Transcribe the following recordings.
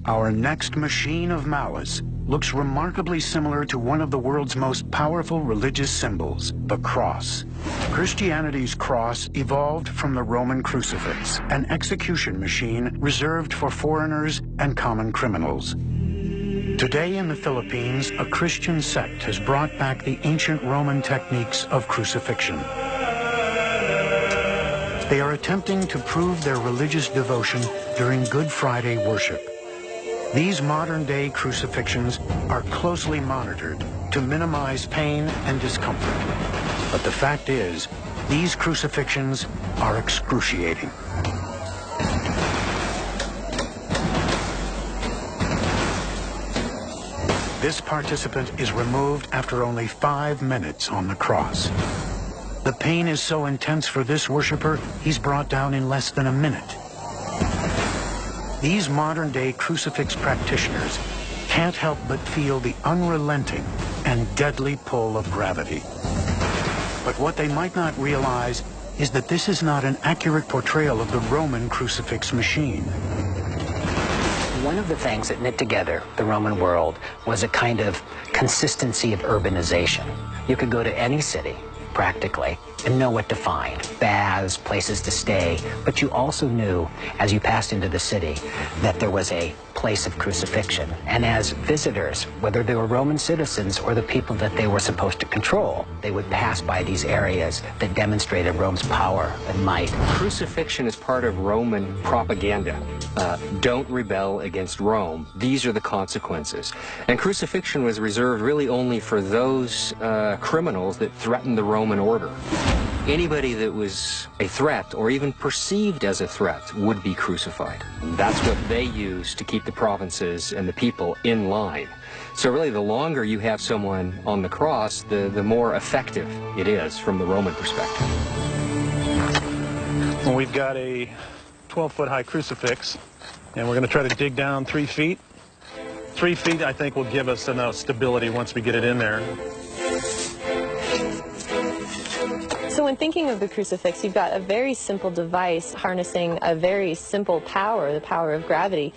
Our next machine of malice looks remarkably similar to one of the world's most powerful religious symbols, the cross. Christianity's cross evolved from the Roman crucifix, an execution machine reserved for foreigners and common criminals. Today in the Philippines, a Christian sect has brought back the ancient Roman techniques of crucifixion. They are attempting to prove their religious devotion during Good Friday worship. These modern-day crucifixions are closely monitored to minimize pain and discomfort. But the fact is, these crucifixions are excruciating. This participant is removed after only 5 minutes on the cross. The pain is so intense for this worshiper, he's brought down in less than a minute. These modern-day crucifix practitioners can't help but feel the unrelenting and deadly pull of gravity. But what they might not realize is that this is not an accurate portrayal of the Roman crucifix machine. One of the things that knit together the Roman world was a kind of consistency of urbanization. You could go to any city, practically, and know what to find. Baths, places to stay, but you also knew, as you passed into the city, that there was a place of crucifixion. And as visitors, whether they were Roman citizens or the people that they were supposed to control, they would pass by these areas that demonstrated Rome's power and might. Crucifixion is part of Roman propaganda. Don't rebel against Rome. These are the consequences. And crucifixion was reserved really only for those criminals that threatened the Roman order. Anybody that was a threat or even perceived as a threat would be crucified. That's what they used to keep the provinces and the people in line. So really, the longer you have someone on the cross, the more effective it is from the Roman perspective. Well, we've got a 12-foot high crucifix, and we're going to try to dig down 3 feet. 3 feet, I think, will give us enough stability once we get it in there. So when thinking of the crucifix, you've got a very simple device harnessing a very simple power, the power of gravity,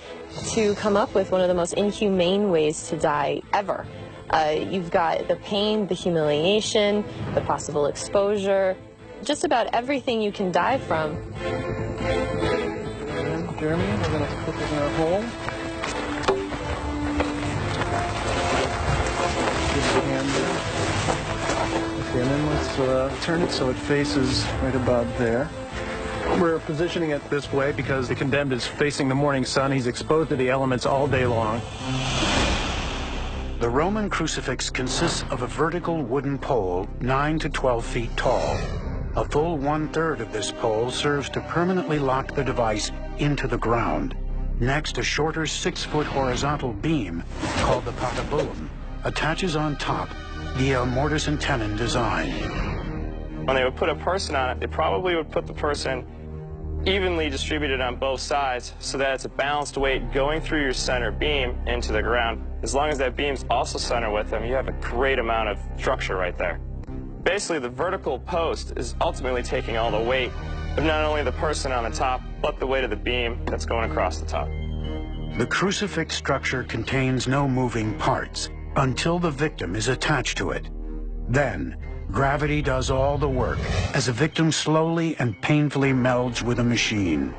to come up with one of the most inhumane ways to die ever. You've got the pain, the humiliation, the possible exposure, just about everything you can die from. And Jeremy, we're going to put this in our hole. Give it a hand there. Okay, and then let's turn it so it faces right about there. We're positioning it this way because the condemned is facing the morning sun. He's exposed to the elements all day long. The Roman crucifix consists of a vertical wooden pole 9 to 12 feet tall. A full 1/3 of this pole serves to permanently lock the device into the ground. Next, a shorter 6-foot horizontal beam, called the patibulum, attaches on top via mortise and tenon design. When they would put a person on it, they probably would put the person evenly distributed on both sides so that it's a balanced weight going through your center beam into the ground. As long as that beam's also center with them, you have a great amount of structure right there. Basically, the vertical post is ultimately taking all the weight of not only the person on the top, but the weight of the beam that's going across the top. The crucifix structure contains no moving parts until the victim is attached to it. Then, gravity does all the work as a victim slowly and painfully melds with a machine.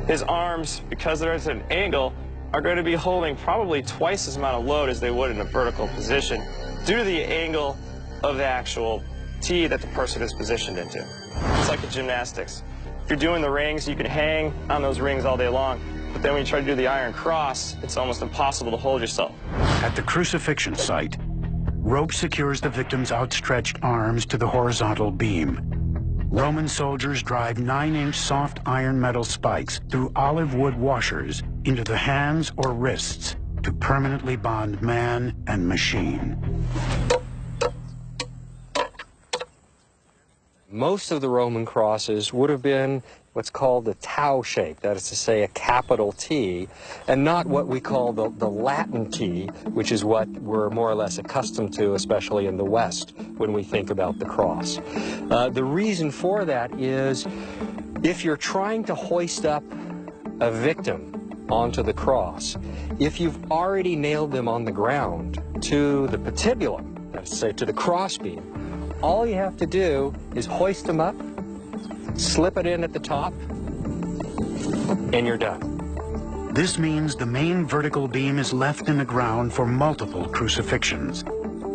His arms, because they're at an angle, are going to be holding probably twice as amount of load as they would in a vertical position due to the angle of the actual T that the person is positioned into. It's like the gymnastics. If you're doing the rings, you can hang on those rings all day long, but then when you try to do the iron cross, it's almost impossible to hold yourself. At the crucifixion site, rope secures the victim's outstretched arms to the horizontal beam. Roman soldiers drive 9-inch soft iron metal spikes through olive wood washers into the hands or wrists to permanently bond man and machine. Most of the Roman crosses would have been what's called the tau shape, that is to say a capital T, and not what we call the Latin T, which is what we're more or less accustomed to, especially in the West, when we think about the cross. The reason for that is if you're trying to hoist up a victim onto the cross. If you've already nailed them on the ground to the patibulum, let's say to the crossbeam, all you have to do is hoist them up, slip it in at the top, and you're done. This means the main vertical beam is left in the ground for multiple crucifixions.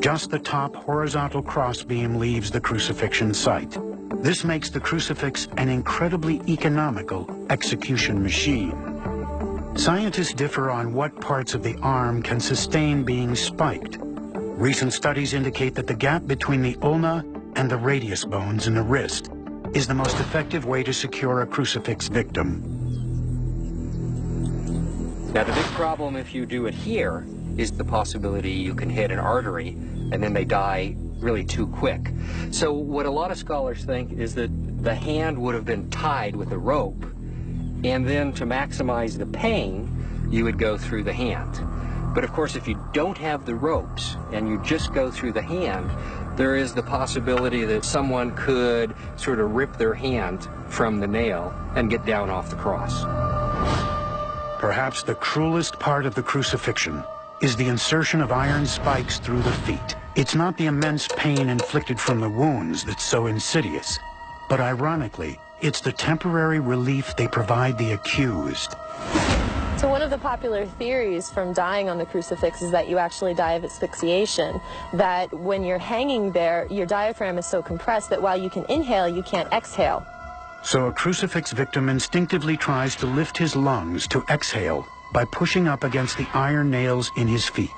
Just the top horizontal crossbeam leaves the crucifixion site. This makes the crucifix an incredibly economical execution machine. Scientists differ on what parts of the arm can sustain being spiked. Recent studies indicate that the gap between the ulna and the radius bones in the wrist is the most effective way to secure a crucifix victim. Now, the big problem if you do it here is the possibility you can hit an artery and then they die really too quick. So what a lot of scholars think is that the hand would have been tied with a rope, and then to maximize the pain, you would go through the hand. But of course, if you don't have the ropes and you just go through the hand, there is the possibility that someone could sort of rip their hand from the nail and get down off the cross. Perhaps the cruelest part of the crucifixion is the insertion of iron spikes through the feet. It's not the immense pain inflicted from the wounds that's so insidious, but ironically, it's the temporary relief they provide the accused. So one of the popular theories from dying on the crucifix is that you actually die of asphyxiation, that when you're hanging there, your diaphragm is so compressed that while you can inhale, you can't exhale. So a crucifix victim instinctively tries to lift his lungs to exhale by pushing up against the iron nails in his feet.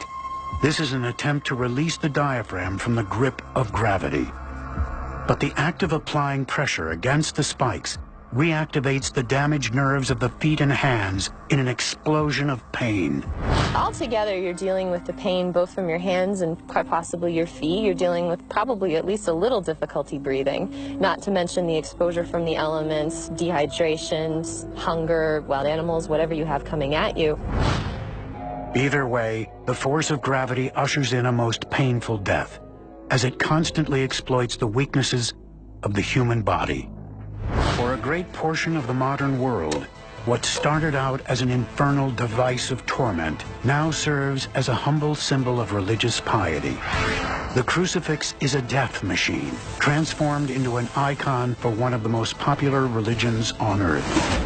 This is an attempt to release the diaphragm from the grip of gravity. But the act of applying pressure against the spikes reactivates the damaged nerves of the feet and hands in an explosion of pain. Altogether, you're dealing with the pain both from your hands and quite possibly your feet. You're dealing with probably at least a little difficulty breathing, not to mention the exposure from the elements, dehydration, hunger, wild animals, whatever you have coming at you. Either way, the force of gravity ushers in a most painful death, as it constantly exploits the weaknesses of the human body. For a great portion of the modern world, what started out as an infernal device of torment now serves as a humble symbol of religious piety. The crucifix is a death machine, transformed into an icon for one of the most popular religions on earth.